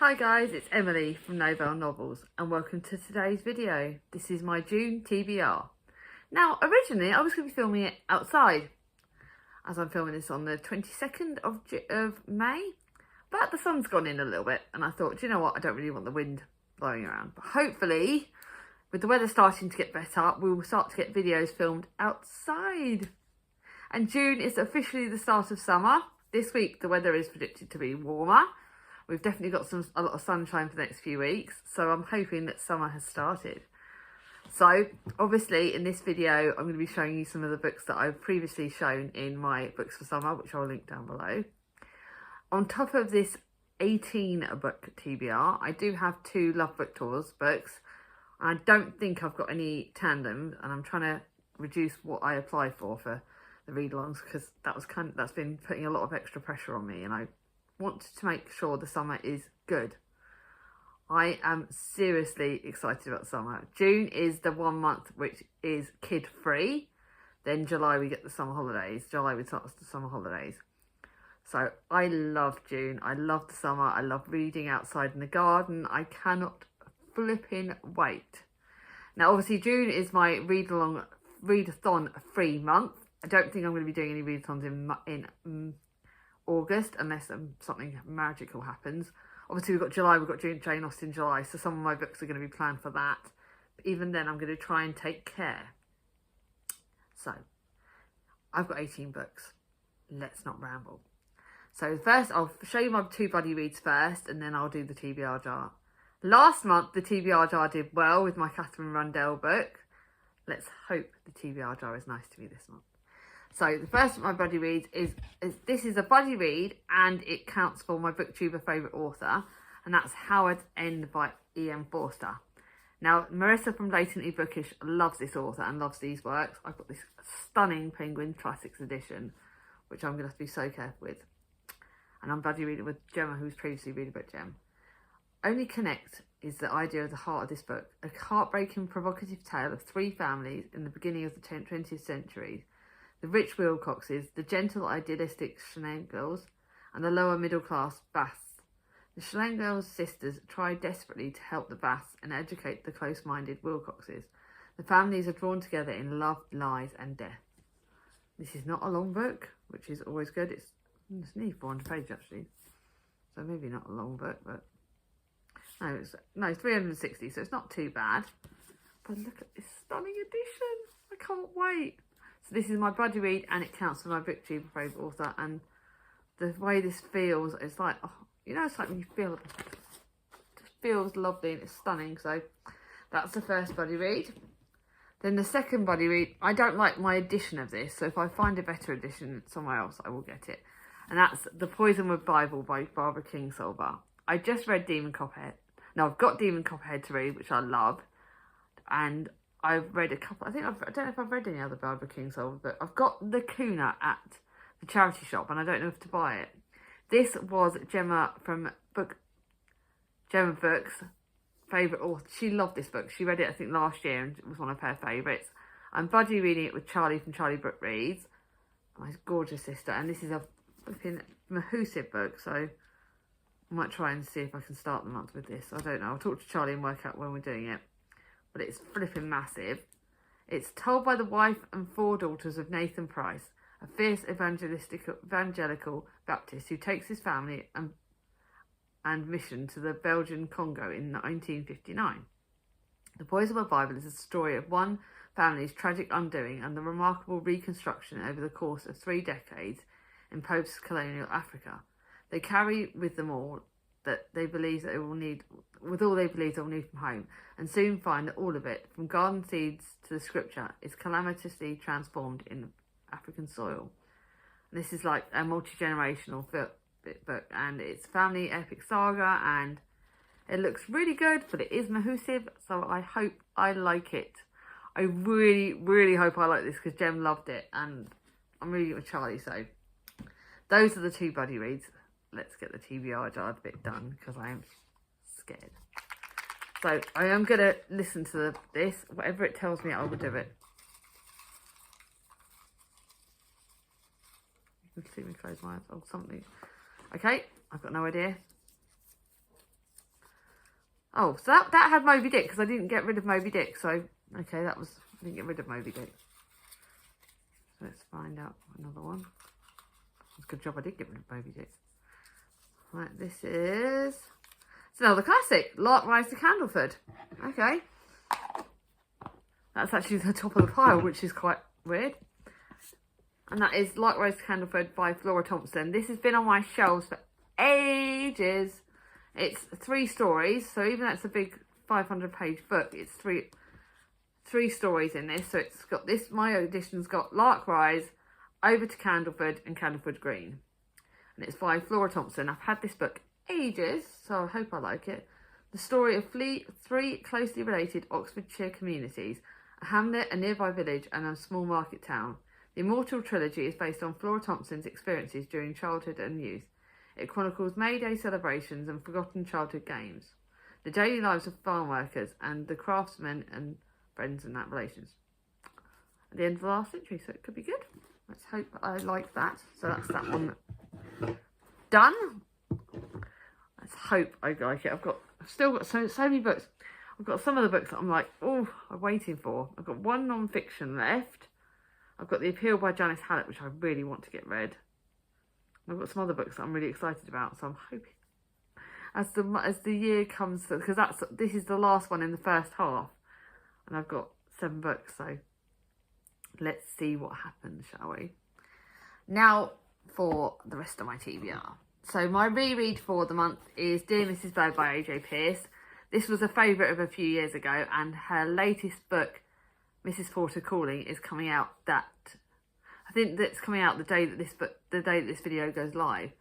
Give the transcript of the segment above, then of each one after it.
Hi guys, it's Emily from Novel Novels and welcome to today's video. This is my June TBR. Now originally I was going to be filming it outside as I'm filming this on the 22nd of May, but the sun's gone in a little bit and I thought, do you know what, I don't really want the wind blowing around, but hopefully with the weather starting to get better we will start to get videos filmed outside. And June is officially the start of summer. This week the weather is predicted to be warmer. We've definitely got a lot of sunshine for the next few weeks, so I'm hoping that summer has started. So obviously in this video I'm going to be showing you some of the books that I've previously shown in my books for summer, which I'll link down below. On top of this 18 book TBR, I do have 2 Love Book Tours books. I don't think I've got any tandems, and I'm trying to reduce what I apply for the read-alongs, because that's been putting a lot of extra pressure on me, and I want to make sure the summer is good. I am seriously excited about summer. June is the 1 month which is kid free. Then July we get the summer holidays. July we start the summer holidays. So I love June. I love the summer. I love reading outside in the garden. I cannot flipping wait. Now obviously June is my readathon free month. I don't think I'm going to be doing any readathons in August unless something magical happens. Obviously we've got July, we've got Jane Austen July, so some of my books are going to be planned for that. But even then I'm going to try and take care. So I've got 18 books. Let's not ramble. So first I'll show you my 2 buddy reads first, and then I'll do the TBR jar. Last month the TBR jar did well with my Catherine Rundell book. Let's hope the TBR jar is nice to me this month. So the first of my buddy reads is this is a buddy read, and it counts for my Booktuber Favourite author, and that's Howard's End by E.M. Forster. Now Marissa from Latently Bookish loves this author and loves these works. I've got this stunning Penguin Classics edition, which I'm going to have to be so careful with. And I'm buddy reading with Gemma, who's previously read about Gem. Only Connect is the idea of the heart of this book, a heartbreaking, provocative tale of 3 families in the beginning of the 20th century. The rich Wilcoxes, the gentle idealistic Schlegels, and the lower middle class Basts. The Schlegels sisters try desperately to help the Basts and educate the close-minded Wilcoxes. The families are drawn together in love, lies and death. This is not a long book, which is always good. It's nearly 400 pages actually, so maybe not a long book, but no, it's 360, so it's not too bad. But look at this stunning edition. I can't wait. So this is my buddy read, and it counts for my Booktuber Favourite author. And the way this feels, it's like, oh, you know, it's like when you feel it just feels lovely and it's stunning. So that's the first buddy read. Then the second buddy read, I don't like my edition of this, so if I find a better edition somewhere else, I will get it. And that's The Poisonwood Bible by Barbara Kingsolver. I just read Demon Copperhead. Now I've got Demon Copperhead to read, which I love, and I've read a couple. I don't know if I've read any other Barbara Kingsolver, but I've got the Kuna at the charity shop, and I don't know if to buy it. This was Gemma from Gemma Books' favourite author. She loved this book. She read it, I think, last year, and it was one of her favourites. I'm buddy reading it with Charlie from Charlie Book Reads, my gorgeous sister, and this is a flipping massive book, so I might try and see if I can start the month with this. I don't know. I'll talk to Charlie and work out when we're doing it. But it's flipping massive. It's told by the wife and 4 daughters of Nathan Price, a fierce evangelical Baptist who takes his family and mission to the Belgian Congo in 1959. The Poisonwood Bible is a story of one family's tragic undoing and the remarkable reconstruction over the course of 3 decades in post-colonial Africa. They carry with them all that they believe that they will need, with all they believe they will need from home, and soon find that all of it, from garden seeds to the scripture, is calamitously transformed in African soil. And this is like a multi-generational book, and it's family epic saga, and it looks really good, but it is massive, so I hope I like it. I really, really hope I like this, because Jem loved it, and I'm reading it with Charlie, so those are the 2 buddy reads. Let's get the TBR jar bit done, because I am scared. So I am going to listen to this. Whatever it tells me, I will do it. You can see me close my eyes or something. Okay, I've got no idea. Oh, so that had Moby Dick, because I didn't get rid of Moby Dick. So, okay, I didn't get rid of Moby Dick. So let's find out another one. It's a good job I did get rid of Moby Dick. Right, it's another classic, Lark Rise to Candleford. Okay. That's actually the top of the pile, which is quite weird. And that is Lark Rise to Candleford by Flora Thompson. This has been on my shelves for ages. It's 3 stories, so even though it's a big 500-page book, it's three stories in this. So it's got this, my edition's got Lark Rise, Over to Candleford and Candleford Green. And it's by Flora Thompson. I've had this book ages, so I hope I like it. The story of 3 closely related Oxfordshire communities, a hamlet, a nearby village and a small market town. The Immortal Trilogy is based on Flora Thompson's experiences during childhood and youth. It chronicles May Day celebrations and forgotten childhood games, the daily lives of farm workers and the craftsmen and friends and that relations at the end of the last century, so it could be good. Let's hope I like that. So that's that one done. Let's hope I like it. I've still got so many books. I've got some of the books that I'm like, oh, I'm waiting for. I've got one non-fiction left. I've got The Appeal by Janice Hallett, which I really want to get read. I've got some other books that I'm really excited about, so I'm hoping as the year comes, because this is the last one in the first half, and I've got 7 books, so let's see what happens, shall we? Now for the rest of my TBR. So my reread for the month is Dear Mrs. Bird by AJ Pearce. This was a favourite of a few years ago, and her latest book, Mrs. Porter Calling, is coming out I think that's coming out the day that this video goes live,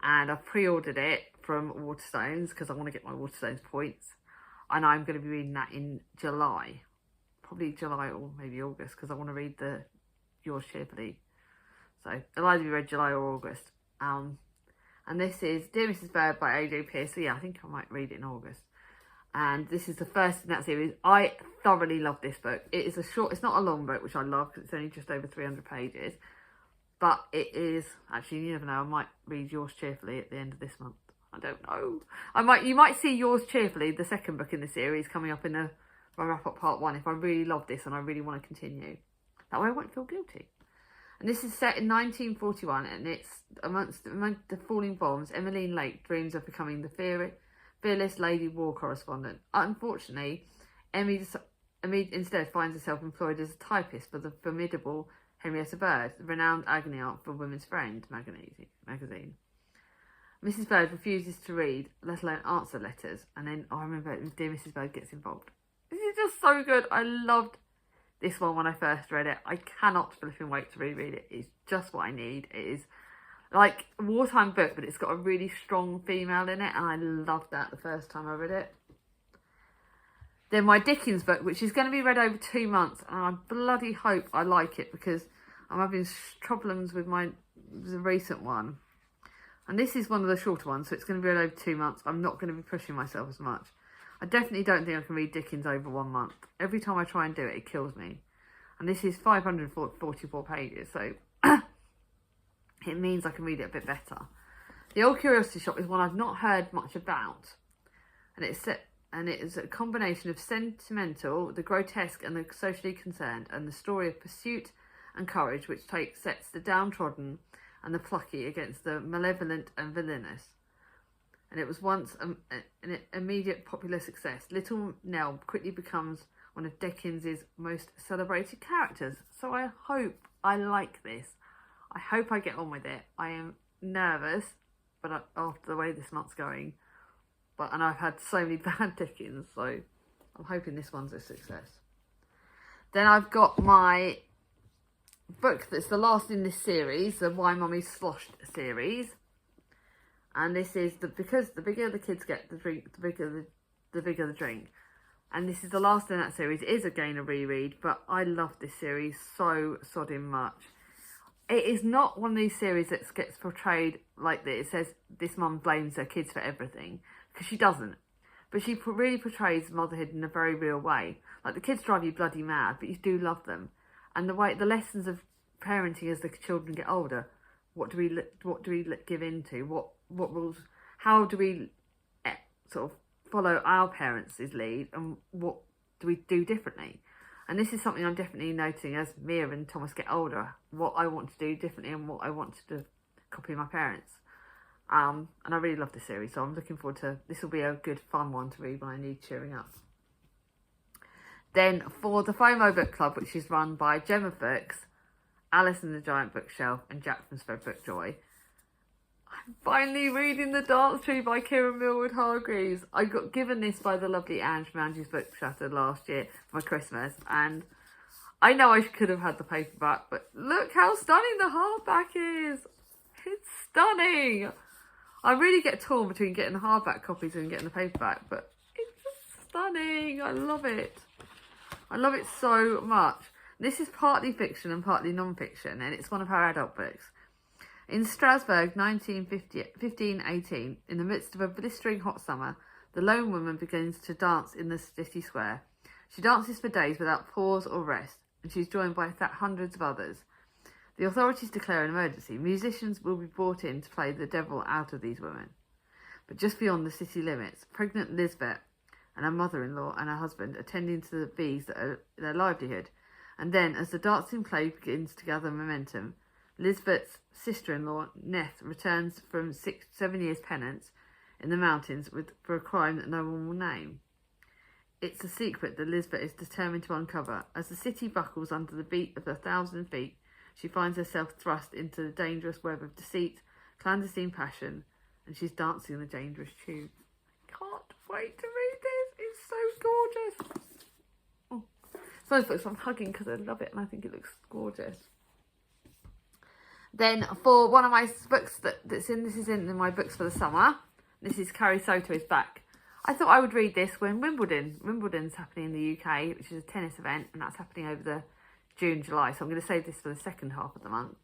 and I've pre-ordered it from Waterstones because I want to get my Waterstones points, and I'm going to be reading that in July, probably July or maybe August, because I want to read the Yours Cheerfully. So it'll either be read July or August. And this is Dear Mrs. Bird by AJ Pearce. So yeah, I think I might read it in August. And this is the first in that series. I thoroughly love this book. It is it's not a long book, which I love because it's only just over 300 pages. But it is, actually, you never know, I might read Yours Cheerfully at the end of this month. I don't know. You might see Yours Cheerfully, the second book in the series, coming up in my wrap-up part 1 if I really love this and I really want to continue. That way I won't feel guilty. And this is set in 1941, and it's among the falling bombs, Emmeline Lake dreams of becoming the fearless lady war correspondent. Unfortunately, Emmy instead finds herself employed as a typist for the formidable Henrietta Bird, the renowned agony aunt for Women's Friend magazine. Mrs. Bird refuses to read, let alone answer letters, and then I remember Dear Mrs. Bird gets involved. This is just so good. I loved this one when I first read it. I cannot flipping wait to reread it. It's just what I need. It is like a wartime book, but it's got a really strong female in it, and I loved that the first time I read it. Then my Dickens book, which is going to be read over 2 months, and I bloody hope I like it because I'm having problems with the recent one. And this is one of the shorter ones, so it's going to be read over 2 months. I'm not going to be pushing myself as much. I definitely don't think I can read Dickens over 1 month. Every time I try and do it, it kills me. And this is 544 pages, so it means I can read it a bit better. The Old Curiosity Shop is one I've not heard much about. And it is a combination of sentimental, the grotesque and the socially concerned, and the story of pursuit and courage which sets the downtrodden and the plucky against the malevolent and villainous. And it was once an immediate popular success. Little Nell quickly becomes one of Dickens's most celebrated characters. So I hope I like this. I hope I get on with it. I am nervous, but after the way this month's going, and I've had so many bad Dickens, so I'm hoping this one's a success. Then I've got my book that's the last in this series, the Why Mummy Sloshed series. And this is because the bigger the kids get, the bigger the drink. And this is the last in that series. It is again a reread, but I love this series so sodding much. It is not one of these series that gets portrayed like this. It says this mum blames her kids for everything, because she doesn't. But she really portrays motherhood in a very real way. Like, the kids drive you bloody mad, but you do love them. And the lessons of parenting as the children get older. What do we give into? What rules? How do we sort of follow our parents' lead, and what do we do differently? And this is something I'm definitely noticing as Mia and Thomas get older, what I want to do differently and what I want to copy my parents. And I really love this series, so I'm looking forward to, this will be a good fun one to read when I need cheering up. Then for the FOMO book club, which is run by Gemma Books, Alice in the Giant Bookshelf and Jack from Spread Book Joy, I'm finally reading The Dance Tree by Kieran Millwood Hargreaves. I got given this by the lovely Ange from Angie's Book Shattered last year for my Christmas, and I know I could have had the paperback, but look how stunning the hardback is. It's stunning. I really get torn between getting the hardback copies and getting the paperback, but it's just stunning. I love it. I love it so much. This is partly fiction and partly non-fiction, and it's one of her adult books. In Strasbourg, 1518, in the midst of a blistering hot summer, the lone woman begins to dance in the city square. She dances for days without pause or rest, and she's joined by hundreds of others. The authorities declare an emergency. Musicians will be brought in to play the devil out of these women. But just beyond the city limits, pregnant Lisbeth and her mother-in-law and her husband attending to the bees that are their livelihood. And then, as the dancing play begins to gather momentum, Lisbeth's sister-in-law, Neth, returns from 7 years' penance in the mountains for a crime that no one will name. It's a secret that Lisbeth is determined to uncover. As the city buckles under the beat of 1,000 feet, she finds herself thrust into the dangerous web of deceit, clandestine passion, and she's dancing in a dangerous tune. I can't wait to read this. It's so gorgeous. Oh. It's one of those books I'm hugging because I love it and I think it looks gorgeous. Then for one of my books this is in my books for the summer. This is Carrie Soto is Back. I thought I would read this when Wimbledon's happening in the UK, which is a tennis event, and that's happening over the June, July. So I'm going to save this for the second half of the month.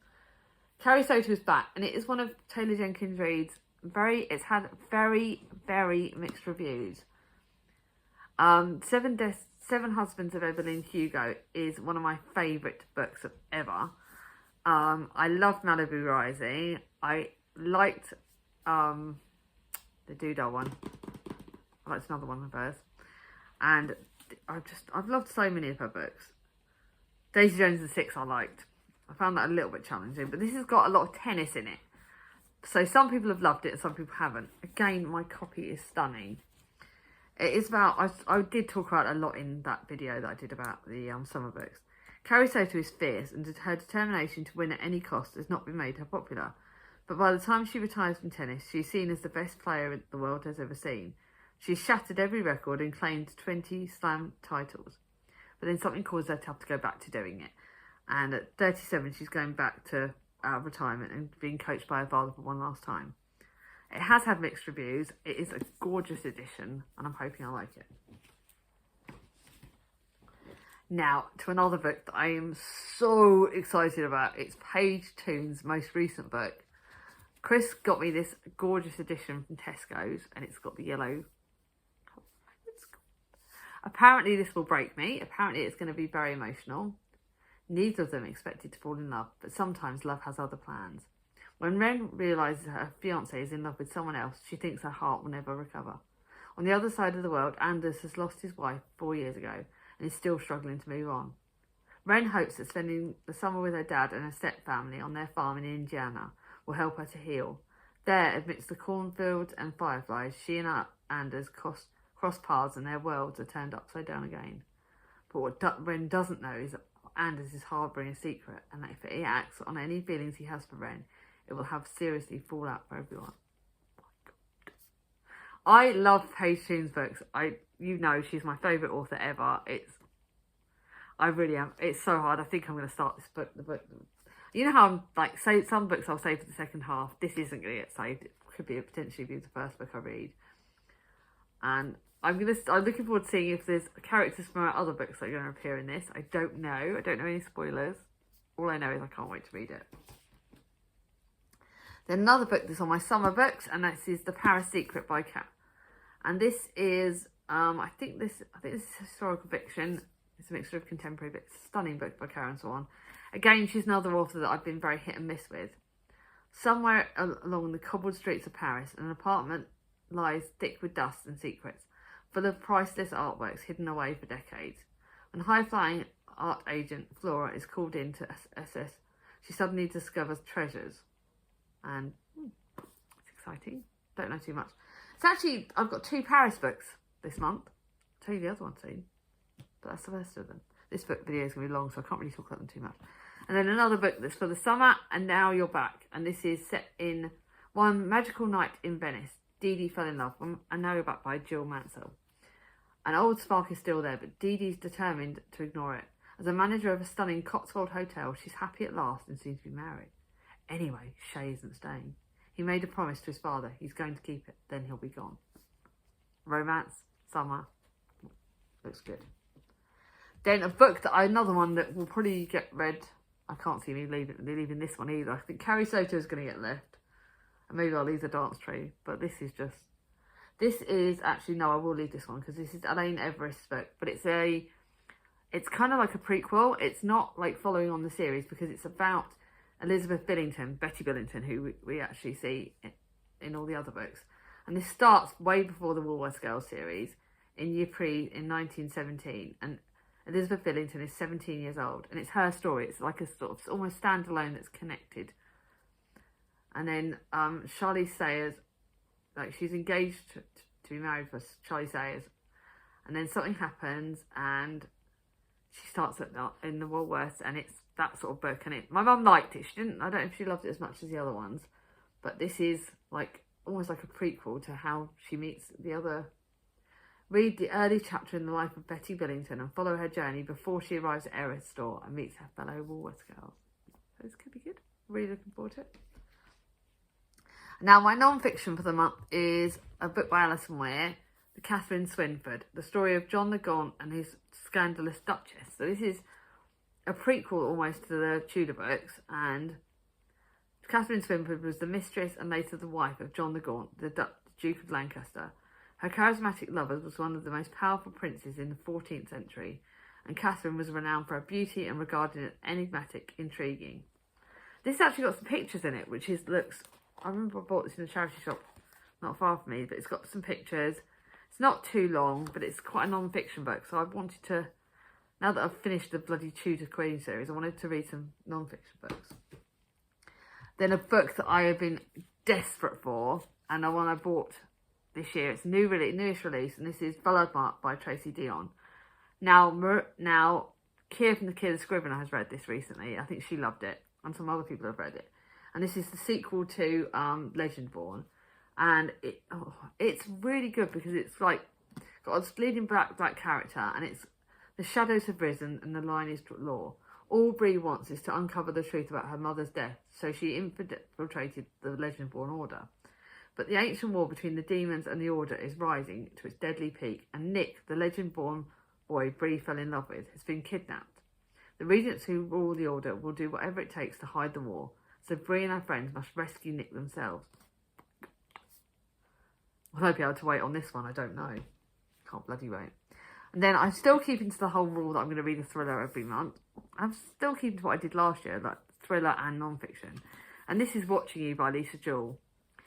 Carrie Soto is Back, and it is one of Taylor Jenkins Reid's it's had very, very mixed reviews. Seven Husbands of Evelyn Hugo is one of my favourite books of ever. I loved Malibu Rising. I liked the Doodah one. I liked another one of hers. And I've loved so many of her books. Daisy Jones and Six I liked. I found that a little bit challenging, but this has got a lot of tennis in it. So some people have loved it and some people haven't. Again, my copy is stunning. It is about, I did talk about it a lot in that video that I did about the summer books. Carrie Soto is fierce, and her determination to win at any cost has not been made her popular. But by the time she retires from tennis, she's seen as the best player the world has ever seen. She's shattered every record and claimed 20 slam titles. But then something caused her to have to go back to doing it. And at 37, she's going back to retirement and being coached by her father for one last time. It has had mixed reviews. It is a gorgeous edition, and I'm hoping I like it. Now, to another book that I am so excited about. It's Paige Toon's most recent book. Chris got me this gorgeous edition from Tesco's, and it's got the yellow. Apparently this will break me. Apparently it's going to be very emotional. Neither of them expected to fall in love, but sometimes love has other plans. When Ren realises her fiancé is in love with someone else, she thinks her heart will never recover. On the other side of the world, Anders has lost his wife 4 years ago and is still struggling to move on. Ren hopes that spending the summer with her dad and her step-family on their farm in Indiana will help her to heal. There, amidst the cornfields and fireflies, she and Anders cross paths and their worlds are turned upside down again. But what Ren doesn't know is that Anders is harbouring a secret, and that if he acts on any feelings he has for Ren, it will have seriously fall out for everyone. Oh my God. I love Paige Toon's books. You know she's my favourite author ever. I really am. It's so hard. I think I'm going to start this book. You know how I'm like, say some books I'll save for the second half. This isn't going to get saved. It could potentially be the first book I read. And I'm looking forward to seeing if there's characters from our other books that are going to appear in this. I don't know. I don't know any spoilers. All I know is I can't wait to read it. Then another book that's on my summer books, and this is The Paris Secret by Kat. And this is, I think this is historical fiction. It's a mixture of contemporary books. Stunning book by Karen Swan. Again, she's another author that I've been very hit and miss with. Somewhere along the cobbled streets of Paris, an apartment lies thick with dust and secrets. full of priceless artworks hidden away for decades. When high-flying art agent Flora is called in to assess, she suddenly discovers treasures. And it's exciting. Don't know too much. It's actually, I've got 2 Paris books this month. I'll tell you the other one soon. But that's the first of them. This book video is going to be long, so I can't really talk about them too much. And then another book that's for the summer, And Now You're Back. And this is set in one magical night in Venice. Dee Dee fell in love, and Now You're Back by Jill Mansell. An old spark is still there, but Dee Dee's determined to ignore it. As a manager of a stunning Cotswold hotel, she's happy at last and soon to be married. Anyway, Shay isn't staying. He made a promise to his father. He's going to keep it. Then he'll be gone. Romance, summer, looks good. Then a book another one that will probably get read. I can't see me leaving this one either. I think Carrie Soto is going to get left. And maybe I'll leave The Dance Tree. But this is actually, no, I will leave this one because this is Elaine Everest's book. But it's kind of like a prequel. It's not like following on the series because it's about Elizabeth Billington, Betty Billington, who we actually see in all the other books. And this starts way before the Woolworths Girls series in Ypres in 1917. And Elizabeth Billington is 17 years old. And it's her story. It's like a sort of almost standalone that's connected. And then Charlie Sayers, like she's engaged to be married for Charlie Sayers. And then something happens and she starts in the Woolworths, and it's that sort of book. And my mum liked it. She didn't. I don't know if she loved it as much as the other ones, but this is like almost like a prequel to how she meets the other. Read the early chapter in the life of Betty Billington and follow her journey before she arrives at Erith's store and meets her fellow Woolworths girls. So this could be good. Really looking forward to it. Now, my non-fiction for the month is a book by Alison Weir, The Catherine Swynford, the story of John the Gaunt and his scandalous Duchess. So this is a prequel almost to the Tudor books, and Catherine Swynford was the mistress and later the wife of John the Gaunt, the Duke of Lancaster. Her charismatic lover was one of the most powerful princes in the 14th century, and Catherine was renowned for her beauty and regarded as enigmatic, intriguing. This actually got some pictures in it, which looks. I remember I bought this in a charity shop not far from me, but it's got some pictures. It's not too long, but it's quite a non-fiction book. So I wanted to, now that I've finished the bloody Tudor Queen series, I wanted to read some non-fiction books. Then a book that I have been desperate for, and the one I bought this year, it's newest release, and this is Blood Mark by Tracy Dion. Now, Kia from the Killer Scrivener has read this recently. I think she loved it, and some other people have read it. And this is the sequel to Legendborn. And it's really good because it's like got a bleeding black character, and it's the shadows have risen and the line is law. All Bree wants is to uncover the truth about her mother's death, so she infiltrated the Legendborn Order. But the ancient war between the demons and the Order is rising to its deadly peak, and Nick, the Legendborn boy Bree fell in love with, has been kidnapped. The regents who rule the Order will do whatever it takes to hide the war, so Bree and her friends must rescue Nick themselves. Will I be able to wait on this one? I don't know. Can't bloody wait. And then I'm still keeping to the whole rule that I'm going to read a thriller every month. I'm still keeping to what I did last year, like thriller and non-fiction. And this is Watching You by Lisa Jewell.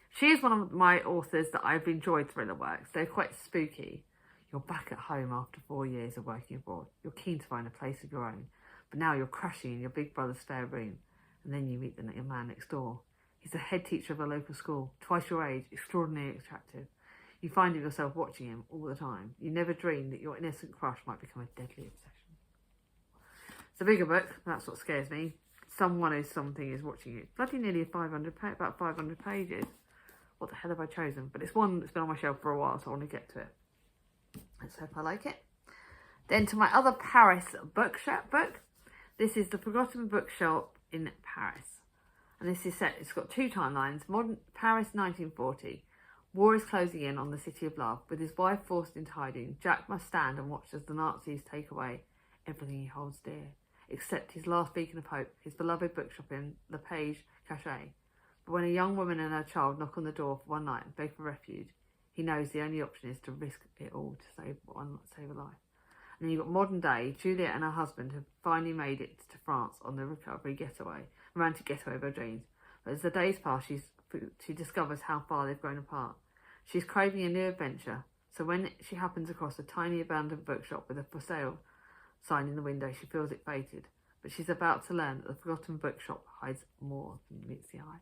She is one of my authors that I've enjoyed thriller works. They're quite spooky. You're back at home after 4 years of working abroad. You're keen to find a place of your own. But now you're crashing in your big brother's spare room. And then you meet the man next door. He's the head teacher of a local school, twice your age, extraordinarily attractive. You find yourself watching him all the time. You never dreamed that your innocent crush might become a deadly obsession. It's a bigger book. That's what scares me. Something is watching you. Bloody nearly about 500 pages. What the hell have I chosen? But it's one that's been on my shelf for a while, so I want to get to it. Let's hope I like it. Then to my other Paris book. This is The Forgotten Bookshop in Paris. And this is set, it's got 2 timelines. Modern Paris 1940. War is closing in on the city of love. With his wife forced into hiding, Jack must stand and watch as the Nazis take away everything he holds dear, except his last beacon of hope, his beloved bookshop in Le Page Cachet. But when a young woman and her child knock on the door for one night and beg for refuge, he knows the only option is to risk it all to save a life. And then you've got modern day. Juliet and her husband have finally made it to France on the romantic getaway of her dreams. But as the days pass, she discovers how far they've grown apart. She's craving a new adventure, So when she happens across a tiny abandoned bookshop with a for sale sign in the window, she feels it fated. But she's about to learn that the forgotten bookshop hides more than meets the eye.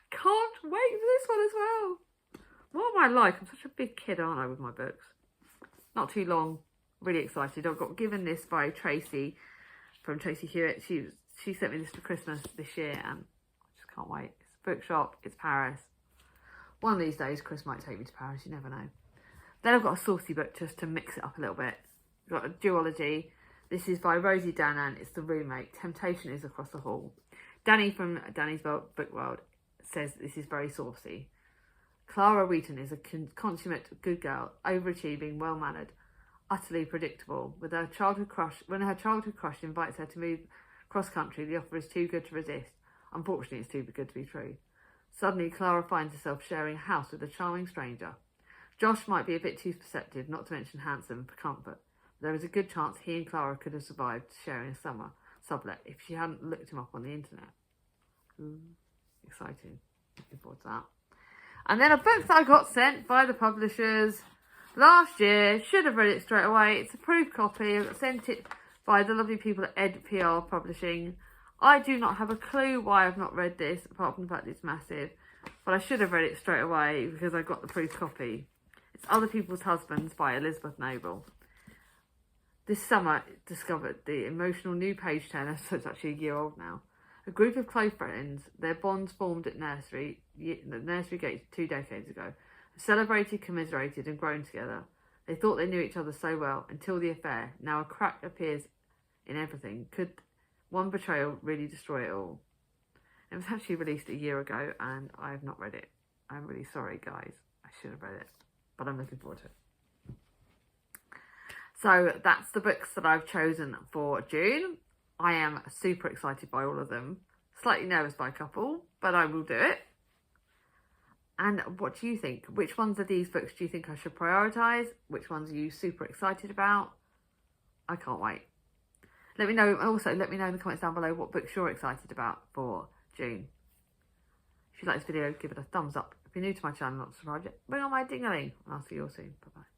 Can't wait for this one as well. What am I like? I'm such a big kid, aren't I, with my books? Not too long. Really excited. I got given this by Tracy from Tracy Hewitt. She sent me this for Christmas this year, and I just can't wait. It's a bookshop. It's Paris. One of these days, Chris might take me to Paris. You never know. Then I've got a saucy book just to mix it up a little bit. I've got a duology. This is by Rosie Danan. It's The Roommate. Temptation is Across the Hall. Danny from Danny's Book World says this is very saucy. Clara Wheaton is a consummate good girl, overachieving, well-mannered, utterly predictable. When her childhood crush invites her to move cross-country, the offer is too good to resist. Unfortunately, it's too good to be true. Suddenly, Clara finds herself sharing a house with a charming stranger. Josh might be a bit too perceptive, not to mention handsome, for comfort. There is a good chance he and Clara could have survived sharing a summer sublet if she hadn't looked him up on the internet. Ooh, exciting. Looking forward to that. And then a book that I got sent by the publishers last year. Should have read it straight away. It's a proof copy. I got sent it by the lovely people at TBR Publishing. I do not have a clue why I've not read this, apart from the fact it's massive. But I should have read it straight away because I got the proof copy. It's Other People's Husbands by Elizabeth Noble. This summer, discovered the emotional new page turner, so it's actually a year old now. A group of close friends, their bonds formed at the nursery gates 2 decades ago, have celebrated, commiserated and grown together. They thought they knew each other so well until the affair. Now a crack appears in everything. Could one betrayal really destroy it all? It was actually released a year ago and I have not read it. I'm really sorry, guys. I should have read it, but I'm looking forward to it. So that's the books that I've chosen for June. I am super excited by all of them. Slightly nervous by a couple, but I will do it. And what do you think? Which ones of these books do you think I should prioritise? Which ones are you super excited about? I can't wait. Let me know. Also, let me know in the comments down below what books you're excited about for June. If you like this video, give it a thumbs up. If you're new to my channel, not subscribed yet, bring on my ding-a-ling. And I'll see you all soon. Bye-bye.